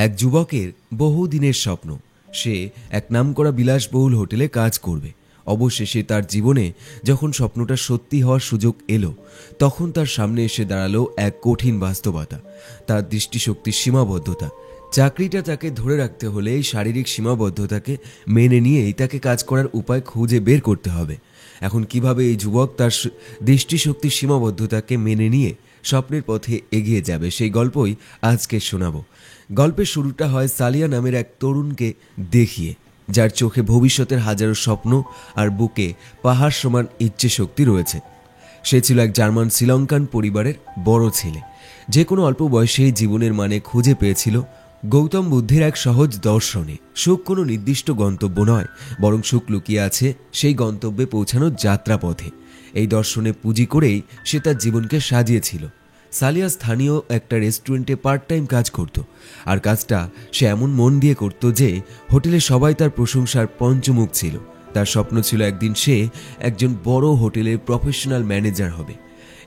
এক যুবকের বহুদিনের স্বপ্ন, সে এক নামকরা বিলাসবহুল হোটেলে কাজ করবে। অবশেষে তার জীবনে যখন স্বপ্নটা সত্যি হওয়ার সুযোগ এলো, তখন তার সামনে এসে দাঁড়ালো এক কঠিন বাস্তবতা, তার দৃষ্টিশক্তির সীমাবদ্ধতা। চাকরিটা তাকে ধরে রাখতে হলে এই শারীরিক সীমাবদ্ধতাকে মেনে নিয়েই তাকে কাজ করার উপায় খুঁজে বের করতে হবে। এখন কিভাবে এই যুবক তার দৃষ্টিশক্তির সীমাবদ্ধতাকে মেনে নিয়ে স্বপ্নের পথে এগিয়ে যাবে, সেই গল্পই আজকে শোনাবো। গল্পের শুরুটা হয় সালিয়া নামের এক তরুণকে দেখিয়ে, যার চোখে ভবিষ্যতের হাজারো স্বপ্ন আর বুকে পাহাড় সমান ইচ্ছে শক্তি রয়েছে। সে ছিল এক জার্মান শ্রীলঙ্কান পরিবারের বড় ছেলে, যে কোনো অল্প বয়সেই জীবনের মানে খুঁজে পেয়েছিল গৌতম বুদ্ধের এক সহজ দর্শনে। সুখ কোনো নির্দিষ্ট গন্তব্য নয়, বরং সুখ লুকিয়ে আছে সেই গন্তব্যে পৌঁছানোর যাত্রাপথে। এই দর্শনে পুঁজি করেই সে তার জীবনকে সাজিয়েছিল। সালিয়া স্থানীয় একটা রেস্টুরেন্টে পার্ট টাইম কাজ করত, আর কাজটা সে এমন মন দিয়ে করত যে হোটেলে সবাই তার প্রশংসার পঞ্চমুখ ছিল। তার স্বপ্ন ছিল একদিন সে একজন বড় হোটেলের প্রফেশনাল ম্যানেজার হবে।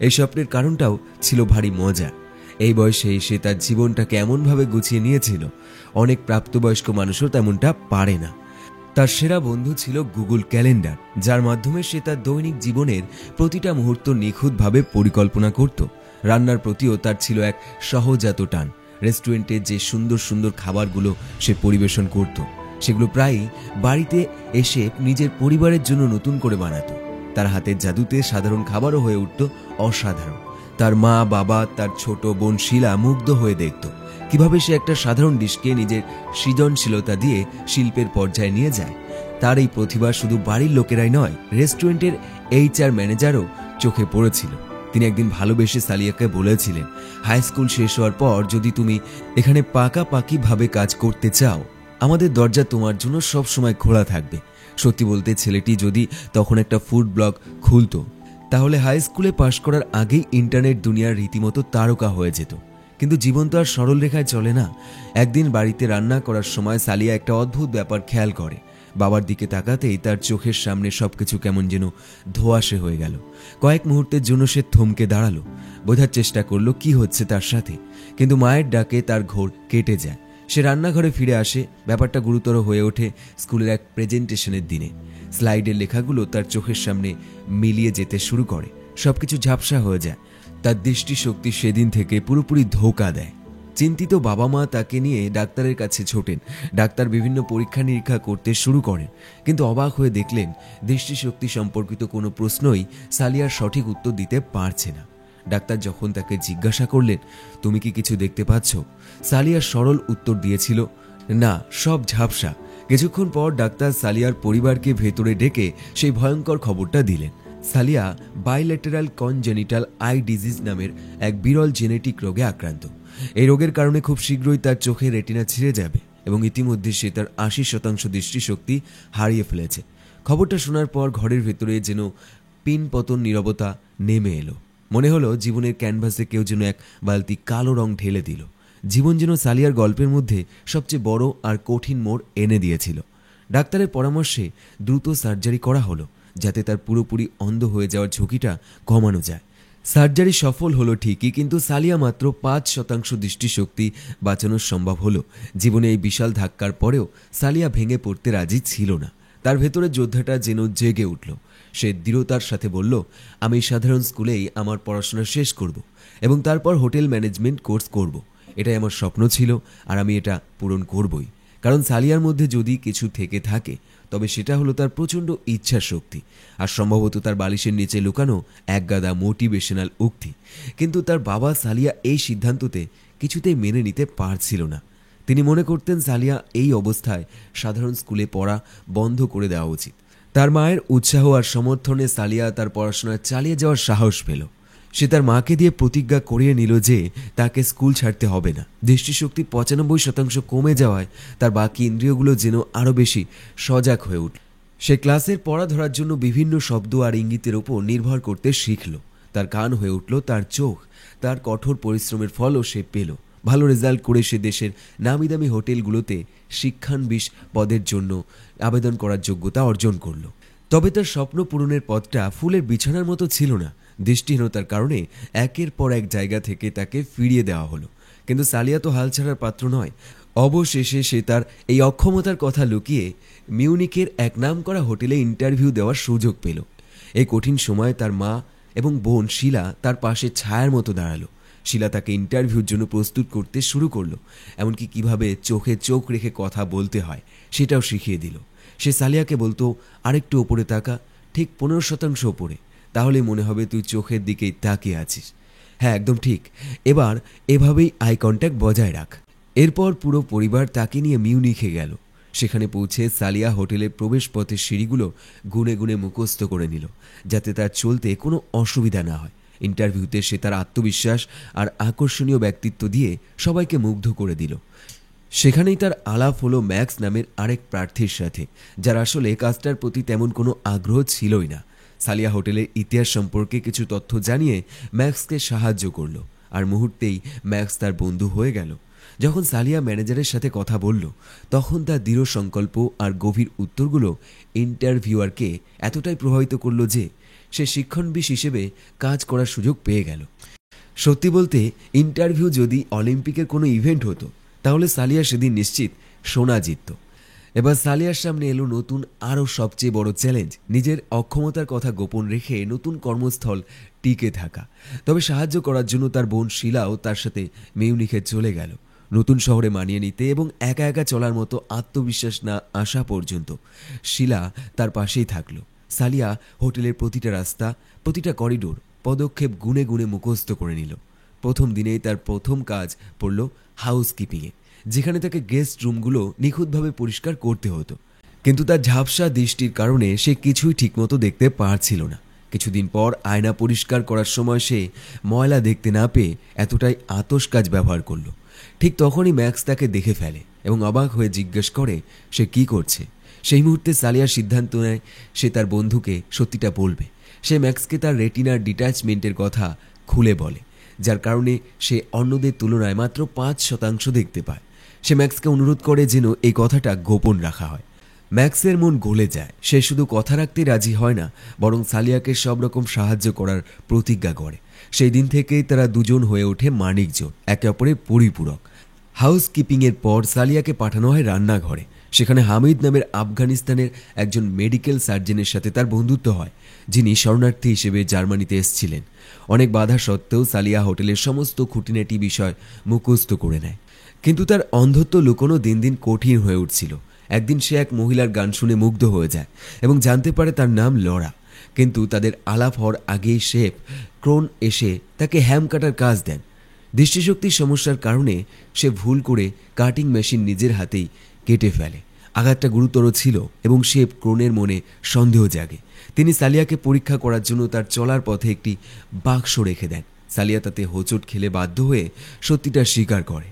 এই স্বপ্নের কারণটাও ছিল ভারী মজা। এই বয়সে সে তার জীবনটাকে এমনভাবে গুছিয়ে নিয়েছিল, অনেক প্রাপ্তবয়স্ক মানুষও তেমনটা পারে না। তার সেরা বন্ধু ছিল গুগল ক্যালেন্ডার, যার মাধ্যমে সে তার দৈনিক জীবনের প্রতিটা মুহূর্ত নিখুঁতভাবে পরিকল্পনা করত। রান্নার প্রতিও তার ছিল এক সহজাত টান। রেস্টুরেন্টে যে সুন্দর সুন্দর খাবারগুলো সে পরিবেশন করত, সেগুলো প্রায়ই বাড়িতে এসে নিজের পরিবারের জন্য নতুন করে বানাতো। তার হাতের জাদুতে সাধারণ খাবারও হয়ে উঠত অসাধারণ। তার মা, বাবা, তার ছোট বোন শিলা মুগ্ধ হয়ে দেখত কিভাবে সে একটা সাধারণ ডিশকে নিজের সৃজনশীলতা দিয়ে শিল্পের পর্যায়ে নিয়ে যায়। তার এই প্রতিভা শুধু বাড়ির লোকেরাই নয়, রেস্টুরেন্টের HR ম্যানেজারও চোখে পড়েছিল। তিনি একদিন ভালোবেসে সালিয়াকে বলেছিলেন, হাই স্কুল শেষ হওয়ার পর যদি তুমি এখানে পাকাপাকিভাবে কাজ করতে চাও, আমাদের দরজা তোমার জন্য সব সময় খোলা থাকবে। সত্যি বলতে, ছেলেটি যদি তখন একটা ফুড ব্লগ খুলতো, তাহলে হাই স্কুলে পাশ করার আগেই ইন্টারনেট দুনিয়ার রীতিমতো তারকা হয়ে যেত। কিন্তু জীবন তো আর সরল রেখায় চলে না। একদিন বাড়িতে রান্না করার সময় সালিয়া একটা অদ্ভুত ব্যাপার খেয়াল করে। বাবার দিকে তাকাতেই তার চোখের সামনে সবকিছু কেমন যেন ধোঁয়াশে হয়ে গেল। কয়েক মুহূর্তের জন্য সে থমকে দাঁড়ালো, বোঝার চেষ্টা করলো কি হচ্ছে তার সাথে, কিন্তু মায়ের ডাকে তার ঘোর কেটে যায়। সে রান্নাঘরে ফিরে আসে। ব্যাপারটা গুরুতর হয়ে ওঠে স্কুলের এক প্রেজেন্টেশনের দিনে। স্লাইডের লেখাগুলো তার চোখের সামনে মিলিয়ে যেতে শুরু করে, সবকিছু ঝাপসা হয়ে যায়। তার দৃষ্টিশক্তি সেদিন থেকে পুরোপুরি ধোঁকা দেয়। চিন্তিত বাবা মা তাকে নিয়ে ডাক্তারের কাছে ছোটেন। ডাক্তার বিভিন্ন পরীক্ষা নিরীক্ষা করতে শুরু করেন, কিন্তু অবাক হয়ে দেখলেন দৃষ্টিশক্তি সম্পর্কিত কোনো প্রশ্নই সালিয়ার সঠিক উত্তর দিতে পারছে না। ডাক্তার যখন তাকে জিজ্ঞাসা করলেন, তুমি কি কিছু দেখতে পাচ্ছ, সালিয়ার সরল উত্তর দিয়েছিল, না, সব ঝাপসা। কিছুক্ষণ পর ডাক্তার সালিয়ার পরিবারকে ভেতরে ডেকে সেই ভয়ঙ্কর খবরটা দিলেন। সালিয়া বাইল্যাটেরাল কনজেনিটাল আই ডিজিজ নামের এক বিরল জেনেটিক রোগে আক্রান্ত। এই রোগের কারণে খুব শীঘ্রই তার চোখের রেটিনা ছিঁড়ে যাবে এবং ইতিমধ্যে সে তার 80% দৃষ্টিশক্তি হারিয়ে ফেলেছে। খবরটা শোনার পর ঘরের ভেতরে যেন পিনপতন নীরবতা নেমে এলো। মনে হলো জীবনের ক্যানভাসে কেউ যেন এক বালতি কালো রং ঢেলে দিল। জীবন যেন সালিয়ার গল্পের মধ্যে সবচেয়ে বড় আর কঠিন মোড় এনে দিয়েছিল। ডাক্তারের পরামর্শে দ্রুত সার্জারি করা হলো, যাতে তার পুরোপুরি অন্ধ হয়ে যাওয়ার ঝুঁকিটা কমানো যায়। সার্জারি সফল হলো ঠিকই, কিন্তু সালিয়া মাত্র 5% দৃষ্টিশক্তি বাঁচানো সম্ভব হলো। জীবনে এই বিশাল ধাক্কার পরেও সালিয়া ভেঙে পড়তে রাজি ছিল না। তার ভেতরে যোদ্ধাটা যেন জেগে উঠল। সে দৃঢ়তার সাথে বলল, আমি সাধারণ স্কুলেই আমার পড়াশোনা শেষ করব এবং তারপর হোটেল ম্যানেজমেন্ট কোর্স করব। এটাই আমার স্বপ্ন ছিল, আর আমি এটা পূরণ করবই। কারণ সালিয়ার মধ্যে যদি কিছু থেকে থাকে, তবে সেটা হলো তার প্রচণ্ড ইচ্ছা শক্তি, আর সম্ভবত তার বালিশের নিচে লুকানো একগাদা মোটিভেশনাল উক্তি। কিন্তু তার বাবা সালিয়া এই সিদ্ধান্ততে কিছুতেই মেনে নিতে পারছিল না। তিনি মনে করতেন সালিয়া এই অবস্থায় সাধারণ স্কুলে পড়া বন্ধ করে দেওয়া উচিত। তার মায়ের উৎসাহ আর সমর্থনে সালিয়া তার পড়াশোনা চালিয়ে যাওয়ার সাহস পেল। সে তার মাকে দিয়ে প্রতিজ্ঞা করিয়ে নিল যে তাকে স্কুল ছাড়তে হবে না। দৃষ্টিশক্তি 95% কমে যাওয়ায় তার বাকি ইন্দ্রিয়গুলো যেন আরও বেশি সজাগ হয়ে উঠল। সে ক্লাসের পড়া ধরার জন্য বিভিন্ন শব্দ আর ইঙ্গিতের ওপর নির্ভর করতে শিখল। তার কান হয়ে উঠল তার চোখ। তার কঠোর পরিশ্রমের ফলও সে পেল। ভালো রেজাল্ট করে সে দেশের নামিদামি হোটেলগুলোতে শিক্ষানবিশ পদের জন্য আবেদন করার যোগ্যতা অর্জন করল। তবে তার স্বপ্ন পূরণের পথটা ফুলের বিছানার মতো ছিল না। দৃষ্টিহীনতার কারণে একের পর এক জায়গা থেকে তাকে ফিরিয়ে দেওয়া হলো। কিন্তু সালিয়া তো হাল ছাড়ার পাত্র নয়। অবশেষে সে তার এই অক্ষমতার কথা লুকিয়ে মিউনিকের এক নামকরা হোটেলে ইন্টারভিউ দেওয়ার সুযোগ পেল। এই কঠিন সময়ে তার মা এবং বোন শিলা তার পাশে ছায়ার মতো দাঁড়ালো। শিলা তাকে ইন্টারভিউর জন্য প্রস্তুত করতে শুরু করলো, এমনকি কিভাবে চোখে চোখ রেখে কথা বলতে হয় সেটাও শিখিয়ে দিল। সে সালিয়াকে বলতো, আরেকটু ওপরে তাকা, ঠিক 15% ওপরে, তাহলে মনে হবে তুই চোখের দিকেই তাকিয়ে আছিস। হ্যাঁ, একদম ঠিক, এবার এভাবেই আই কন্ট্যাক্ট বজায় রাখ। এরপর পুরো পরিবার তাকে নিয়ে মিউনিখে গেল। সেখানে পৌঁছে সালিয়া হোটেলের প্রবেশপথের সিঁড়িগুলো গুনে গুনে মুখস্থ করে নিল, যাতে তার চলতে কোনো অসুবিধা না হয়। ইন্টারভিউতে সে তার আত্মবিশ্বাস আর আকর্ষণীয় ব্যক্তিত্ব দিয়ে সবাইকে মুগ্ধ করে দিল। সেখানেই তার আলাপ হলো ম্যাক্স নামের আরেক প্রার্থীর সাথে, যার আসলে কাজটার প্রতি তেমন কোনো আগ্রহ ছিলই না। সালিয়া হোটেলের ইতিহাস সম্পর্কে কিছু তথ্য জানিয়ে ম্যাক্সকে সাহায্য করলো, আর মুহূর্তেই ম্যাক্স তার বন্ধু হয়ে গেল। যখন সালিয়া ম্যানেজারের সাথে কথা বলল, তখন তার দৃঢ় সংকল্প আর গভীর উত্তরগুলো ইন্টারভিউয়ারকে এতটাই প্রভাবিত করল যে সে শিক্ষণবিদ হিসেবে কাজ করার সুযোগ পেয়ে গেল। সত্যি বলতে, ইন্টারভিউ যদি অলিম্পিকের কোনো ইভেন্ট হতো, তাহলে সালিয়া সেদিন নিশ্চিত সোনা জিতত। এবার সালিয়ার সামনে এলো নতুন আরও সবচেয়ে বড় চ্যালেঞ্জ, নিজের অক্ষমতার কথা গোপন রেখে নতুন কর্মস্থল টিকে থাকা। তবে সাহায্য করার জন্য তার বোন শিলাও তার সাথে মিউনিখে চলে গেল, নতুন শহরে মানিয়ে নিতে এবং একা একা চলার মতো আত্মবিশ্বাস না আসা পর্যন্ত। শিলা তার পাশেই থাকলো। সালিয়া হোটেলের প্রতিটা রাস্তা, প্রতিটা করিডোর পদক্ষেপ গুনে গুনে মুখস্থ করে নিল। প্রথম দিনেই তার প্রথম কাজ পড়ল হাউসকিপিংয়ে, যেখানে তাকে গেস্ট রুমগুলো নিখুঁতভাবে পরিষ্কার করতে হতো। কিন্তু তার ঝাপসা দৃষ্টির কারণে সে কিছুই ঠিকমতো দেখতে পারছিল না। কিছুদিন পর আয়না পরিষ্কার করার সময় সে ময়লা দেখতে না পেয়ে এতটাই আতশ কাজ ব্যবহার করলো। ঠিক তখনই ম্যাক্স তাকে দেখে ফেলে এবং অবাক হয়ে জিজ্ঞেস করে সে কি করছে। সেই মুহূর্তে সালিয়া সিদ্ধান্ত নেয় সে তার বন্ধুকে সত্যিটা বলবে। সে ম্যাক্সকে তার রেটিনার ডিট্যাচমেন্টের কথা খুলে বলে, যার কারণে সে অন্যদের তুলনায় মাত্র 5% দেখতে পায়। সে ম্যাক্সকে অনুরোধ করে যেন এই কথাটা গোপন রাখা হয়। ম্যাক্সের মন গলে যায়। সে শুধু কথা রাখতে রাজি হয় না, বরং সালিয়াকে সব রকম সাহায্য করার প্রতিজ্ঞা করে। সেই দিন থেকেই তারা দুজন হয়ে ওঠে মানিকজন, একে অপরের পরিপূরক। হাউসকিপিংয়ের পর সালিয়াকে পাঠানো হয় রান্নাঘরে। সেখানে হামিদ নামের আফগানিস্তানের একজন মেডিকেল সার্জনের সাথে তার বন্ধুত্ব হয়, যিনি শরণার্থী হিসেবে জার্মানিতে এসেছিলেন। অনেক বাধা সত্ত্বেও সালিয়া হোটেলের সমস্ত খুঁটিনাটি বিষয় মুখস্থ করে নেয়। কিন্তু তার অন্ধত্ব লুকোনো দিন দিন কঠিন হয়ে উঠছিল। একদিন সে এক মহিলার গান শুনে মুগ্ধ হয়ে যায় এবং জানতে পারে তার নাম লরা। কিন্তু তাদের আলাপ হওয়ার আগেই শেফ ক্রোন এসে তাকে হ্যাম কাটার কাজ দেন। দৃষ্টিশক্তির সমস্যার কারণে সে ভুল করে কাটিং মেশিন নিজের হাতেই কেটে ফেলে। আঘাতটা গুরুতর ছিল এবং শেফ ক্রোনের মনে সন্দেহ জাগে। তিনি সালিয়াকে পরীক্ষা করার জন্য তার চলার পথে একটি বাক্স রেখে দেন। সালিয়া তাতে হোঁচট খেলে বাধ্য হয়ে সত্যিটা স্বীকার করে।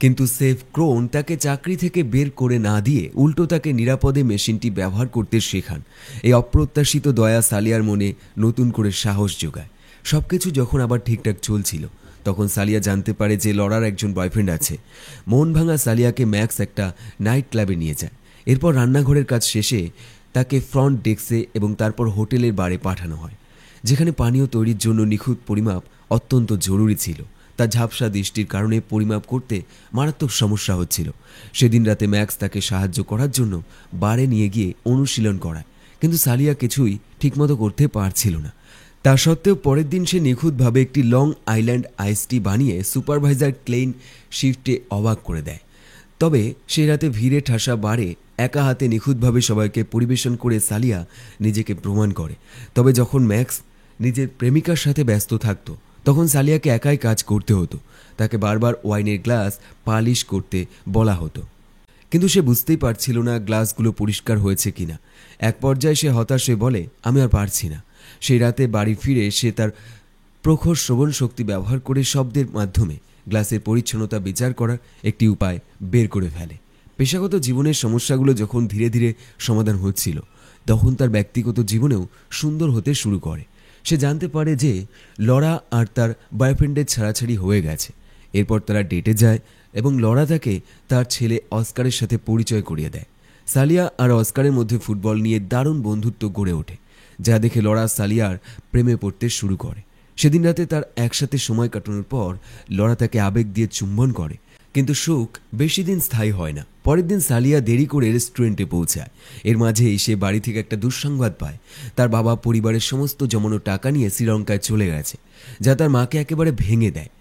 কিন্তু শেফ ক্রোন তাকে চাকরি থেকে বের করে না দিয়ে উল্টো তাকে নিরাপদে মেশিনটি ব্যবহার করতে শেখান। এই অপ্রত্যাশিত দয়া সালিয়ার মনে নতুন করে সাহস যোগায়। সবকিছু যখন আবার ঠিকঠাক চলছিল, তখন সালিয়া জানতে পারে যে লরার একজন বয়ফ্রেন্ড আছে। মন ভাঙা সালিয়াকে ম্যাক্স একটা নাইট ক্লাবে নিয়ে যায়। এরপর রান্নাঘরের কাজ শেষে তাকে ফ্রন্ট ডেস্কে এবং তারপর হোটেলের বারে পাঠানো হয়, যেখানে পানীয় তৈরির জন্য নিখুঁত পরিমাপ অত্যন্ত জরুরি ছিল। তার ঝাপসা দৃষ্টির কারণে পরিমাপ করতে মারাত্মক সমস্যা হচ্ছিল। সেদিন রাতে ম্যাক্স তাকে সাহায্য করার জন্য বারে নিয়ে গিয়ে অনুশীলন করায়, কিন্তু সালিয়া কিছুই ঠিকমতো করতে পারছিল না। তা সত্ত্বেও পরের দিন সে নিখুঁতভাবে একটি লং আইল্যান্ড আইস টি বানিয়ে সুপারভাইজার ক্লেইন শিফটে অবাক করে দেয়। তবে সেই রাতে ভিড়ে ঠাসা বারে একা হাতে নিখুঁতভাবে সবাইকে পরিবেশন করে সালিয়া নিজেকে প্রমাণ করে। তবে যখন ম্যাক্স নিজের প্রেমিকার সাথে ব্যস্ত থাকত, তখন সালিয়াকে একাই কাজ করতে হতো। তাকে বারবার ওয়াইনের গ্লাস পালিশ করতে বলা হতো, কিন্তু সে বুঝতেই পারছিল না গ্লাসগুলো পরিষ্কার হয়েছে কিনা। এক পর্যায়ে সে হতাশ হয়ে বলে, আমি আর পারছি না। সেই রাতে বাড়ি ফিরে সে তার প্রখর শ্রবণ শক্তি ব্যবহার করে শব্দের মাধ্যমে গ্লাসের পরিচ্ছন্নতা বিচার করার একটি উপায় বের করে ফেলে। পেশাগত জীবনের সমস্যাগুলো যখন ধীরে ধীরে সমাধান হচ্ছিল, তখন তার ব্যক্তিগত জীবনেও সুন্দর হতে শুরু করে। সে জানতে পারে যে লরা আর তার বয়ফ্রেন্ডের ছাড়াছাড়ি হয়ে গেছে। এরপর তারা ডেটে যায় এবং লরা তাকে তার ছেলে অস্কারের সাথে পরিচয় করিয়ে দেয়। সালিয়া আর অস্কারের মধ্যে ফুটবল নিয়ে দারুণ বন্ধুত্ব গড়ে ওঠে, যা দেখে লরা সালিয়ার প্রেমে পড়তে শুরু করে। সেদিন রাতে তার একসাথে সময় কাটানোর পর লরা তাকে আবেগ দিয়ে চুম্বন করে, কিন্তু সুখ বেশি দিন স্থায়ী হয় না। পরের দিন সালিয়া দেরি করে রেস্টুরেন্টে পৌঁছায়। এর মাঝেই সে বাড়ি থেকে একটা দুঃসংবাদ পায়। তার বাবা পরিবারের সমস্ত জমানো টাকা নিয়ে শ্রীলঙ্কায় চলে গেছে, যা তার মাকে একেবারে ভেঙে দেয়।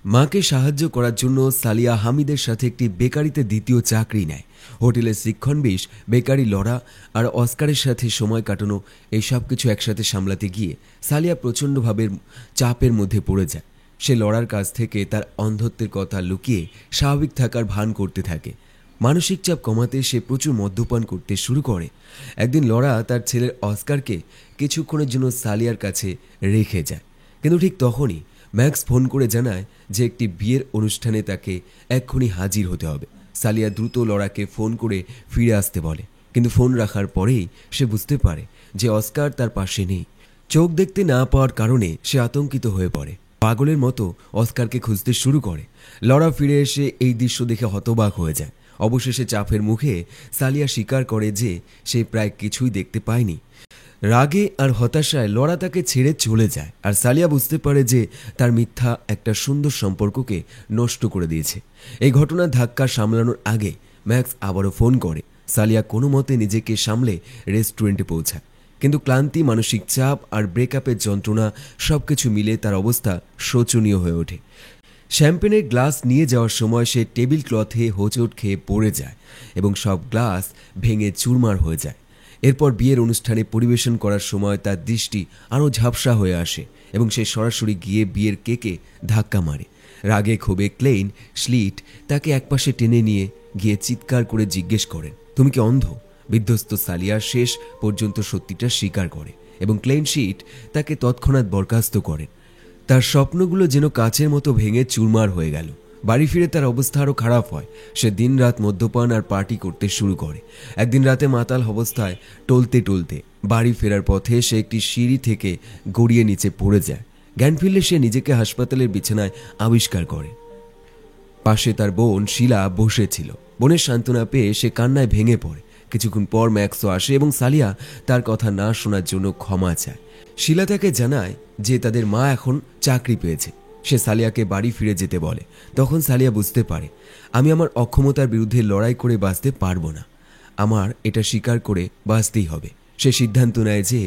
মাকে সাহায্য করার জন্য সালিয়া হামিদের সাথে একটি বেকারিতে দ্বিতীয় চাকরি নেয়। হোটেলের শিক্ষণবেশ, বেকারি, লড়া আর অস্কারের সাথে সময় কাটানো, এই সব কিছু একসাথে সামলাতে গিয়ে সালিয়া প্রচণ্ডভাবে চাপের মধ্যে পড়ে যায়। সে লড়ার কাছ থেকে তার অন্ধত্বের কথা লুকিয়ে স্বাভাবিক থাকার ভান করতে থাকে। মানসিক চাপ কমাতে সে প্রচুর মদ্যপান করতে শুরু করে। একদিন লড়া তার ছেলের অস্কারকে কিছুক্ষণের জন্য সালিয়ার কাছে রেখে যায়, কিন্তু ঠিক তখনই ম্যাক্স ফোন করে জানায় যে একটি বিয়ের অনুষ্ঠানে তাকে এক্ষুনি হাজির হতে হবে। সালিয়া দ্রুত লড়াকে ফোন করে ফিরে আসতে বলে, কিন্তু ফোন রাখার পরেই সে বুঝতে পারে যে অস্কার তার পাশে নেই। চোখ দেখতে না পাওয়ার কারণে সে আতঙ্কিত হয়ে পড়ে। পাগলের মতো অস্কারকে খুঁজতে শুরু করে। লড়া ফিরে এসে এই দৃশ্য দেখে হতবাক হয়ে যায়। অবশেষে চাপের মুখে সালিয়া স্বীকার করে যে সে প্রায় কিছুই দেখতে পায়নি। রাগে আর হতাশায় লড়া তাকে ছেড়ে চলে যায়, আর সালিয়া বুঝতে পারে যে তার মিথ্যা একটা সুন্দর সম্পর্ককে নষ্ট করে দিয়েছে। এই ঘটনার ধাক্কা সামলানোর আগে ম্যাক্স আবারও ফোন করে। সালিয়া কোনো মতে নিজেকে সামলে রেস্টুরেন্টে পৌঁছায়, কিন্তু ক্লান্তি, মানসিক চাপ আর ব্রেকআপের যন্ত্রণা সবকিছু মিলে তার অবস্থা শোচনীয় হয়ে ওঠে। শ্যাম্পেনের গ্লাস নিয়ে যাওয়ার সময় সে টেবিল ক্লথে হোঁচট খেয়ে পড়ে যায় এবং সব গ্লাস ভেঙে চুরমার হয়ে যায়। এরপর বিয়ের অনুষ্ঠানে পরিবেশন করার সময় তার দৃষ্টি আরও ঝাপসা হয়ে আসে এবং সে সরাসরি গিয়ে বিয়ের কেকে ধাক্কা মারে। রাগে ক্ষোভে ক্লেইন স্লিট তাকে একপাশে টেনে নিয়ে গিয়ে চিৎকার করে জিজ্ঞেস করেন, তুমি কি অন্ধ? বিধ্বস্ত সালিয়া শেষ পর্যন্ত সত্যিটা স্বীকার করে এবং ক্লেইন শিট তাকে তৎক্ষণাৎ বরখাস্ত করেন। তার স্বপ্নগুলো যেন কাচের মতো ভেঙে চুরমার হয়ে গেল। বাড়ি ফিরে তার অবস্থা আরও খারাপ হয়। সে দিনরাত মদ্যপান আর পার্টি করতে শুরু করে। একদিন রাতে মাতাল অবস্থায় টলতে টলতে বাড়ি ফেরার পথে সে একটি সিঁড়ি থেকে গড়িয়ে নিচে পড়ে যায়। জ্ঞান ফিরলে সে নিজেকে হাসপাতালের বিছানায় আবিষ্কার করে। পাশে তার বোন শিলা বসেছিল। বোনের সান্ত্বনা পেয়ে সে কান্নায় ভেঙে পড়ে। কিছুক্ষণ পর ম্যাক্সও আসে এবং সালিয়া তার কথা না শোনার জন্য ক্ষমা চায়। শিলা তাকে জানায় যে তাদের মা এখন চাকরি পেয়েছে। সে সালিয়াকে বাড়ি ফিরে যেতে বলে। তখন সালিয়া বুঝতে পারে, আমি আমার অক্ষমতার বিরুদ্ধে লড়াই করে বাঁচতে পারবো না, আমার এটা স্বীকার করে বাঁচতেই হবে। সে সিদ্ধান্ত নেয় যে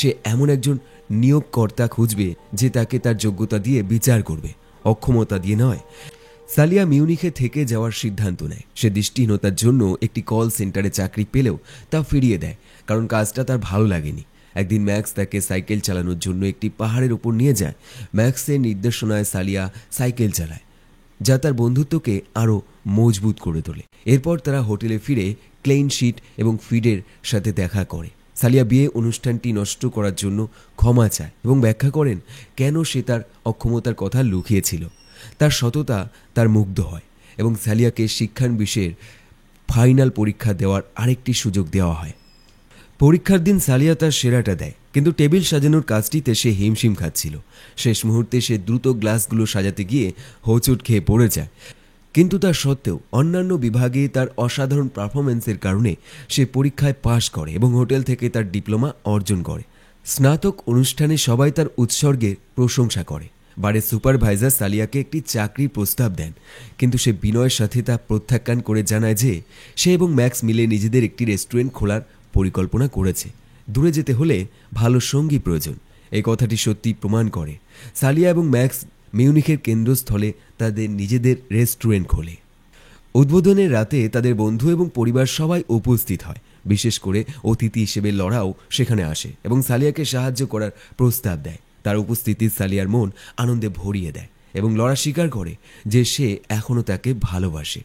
সে এমন একজন নিয়োগকর্তা খুঁজবে যে তাকে তার যোগ্যতা দিয়ে বিচার করবে, অক্ষমতা দিয়ে নয়। সালিয়া মিউনিখে থেকে যাওয়ার সিদ্ধান্ত নেয়। সে দৃষ্টিহীনতার জন্য একটি কল সেন্টারে চাকরি পেলেও তা ফিরিয়ে দেয়, কারণ কাজটা তার ভালো লাগেনি। একদিন ম্যাক্স তাকে সাইকেল চালানোর জন্য একটি পাহাড়ের উপর নিয়ে যায়। ম্যাক্সের নির্দেশনায় সালিয়া সাইকেল চালায়, যা তার বন্ধুত্বকে আরও মজবুত করে তোলে। এরপর তারা হোটেলে ফিরে ক্লেইন শিট এবং ফিডের সাথে দেখা করে। সালিয়া বিয়ে অনুষ্ঠানটি নষ্ট করার জন্য ক্ষমা চায় এবং ব্যাখ্যা করেন কেন সে তার অক্ষমতার কথা লুকিয়েছিল। তার সততা তার মুগ্ধ হয় এবং সালিয়াকে শিক্ষানবিশের ফাইনাল পরীক্ষা দেওয়ার আরেকটি সুযোগ দেওয়া হয়। পরীক্ষার দিন সালিয়া তার সেরাটা দেয়, কিন্তু টেবিল সাজানোর কাজটিতে সে হিমশিম খাচ্ছিল। শেষ মুহূর্তে সে দ্রুত গ্লাসগুলো সাজাতে গিয়ে হোঁচট খেয়ে পড়ে যায়, কিন্তু তার সত্ত্বেও অন্যান্য বিভাগে তার অসাধারণ পারফরমেন্সের কারণে সে পরীক্ষায় পাশ করে এবং হোটেল থেকে তার ডিপ্লোমা অর্জন করে। স্নাতক অনুষ্ঠানে সবাই তার উৎসর্গের প্রশংসা করে। বারের সুপারভাইজার সালিয়াকে একটি চাকরির প্রস্তাব দেন, কিন্তু সে বিনয়ের সাথে তা প্রত্যাখ্যান করে জানায় যে সে এবং ম্যাক্স মিলে নিজেদের একটি রেস্টুরেন্ট খোলার পরিকল্পনা করেছে। দূরে যেতে হলে ভালো সঙ্গী প্রয়োজন। এই কথাটি সত্যি প্রমাণ করে। সালিয়া এবং ম্যাক্স মিউনিখের কেন্দ্রস্থলে তাদের নিজেদের রেস্টুরেন্ট খোলে। উদ্বোধনের রাতে তাদের বন্ধু এবং পরিবার সবাই উপস্থিত হয়। বিশেষ করে অতিথি হিসেবে লড়াও সেখানে আসে এবং সালিয়াকে সাহায্য করার প্রস্তাব দেয়। তার উপস্থিতি সালিয়ার মন আনন্দে ভরিয়ে দেয় এবং লড়া স্বীকার করে যে সে এখনও তাকে ভালোবাসে।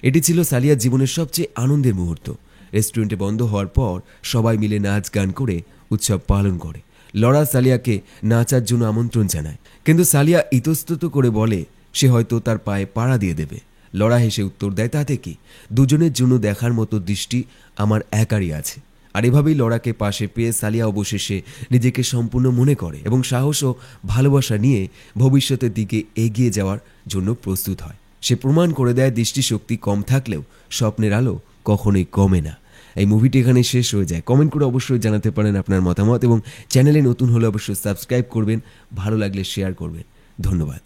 এটি ছিল সালিয়ার জীবনের সবচেয়ে আনন্দের মুহূর্ত। রেস্টুরেন্টে বন্ধ হওয়ার পর সবাই মিলে নাচ গান করে উৎসব পালন করে। লড়া সালিয়াকে নাচার জন্য আমন্ত্রণ জানায়, কিন্তু সালিয়া ইতস্তত করে বলে সে হয়তো তার পায়ে পাড়া দিয়ে দেবে। লড়া হেসে উত্তর দেয়, তাতে কি, দুজনের জন্য দেখার মতো দৃষ্টি আমার একারই আছে। আর এভাবেই লড়াকে পাশে পেয়ে সালিয়া অবশেষে নিজেকে সম্পূর্ণ মনে করে এবং সাহস ও ভালোবাসা নিয়ে ভবিষ্যতের দিকে এগিয়ে যাওয়ার জন্য প্রস্তুত হয়। সে প্রমাণ করে দেয় দৃষ্টিশক্তি কম থাকলেও স্বপ্নের আলো কখনোই কমে না। এই মুভিটি এখানে শেষ হয়ে যায়। কমেন্ট করে অবশ্যই জানাতে পারেন আপনার মতামত এবং চ্যানেলে নতুন হলে অবশ্যই সাবস্ক্রাইব করবেন, ভালো লাগলে শেয়ার করবেন। ধন্যবাদ।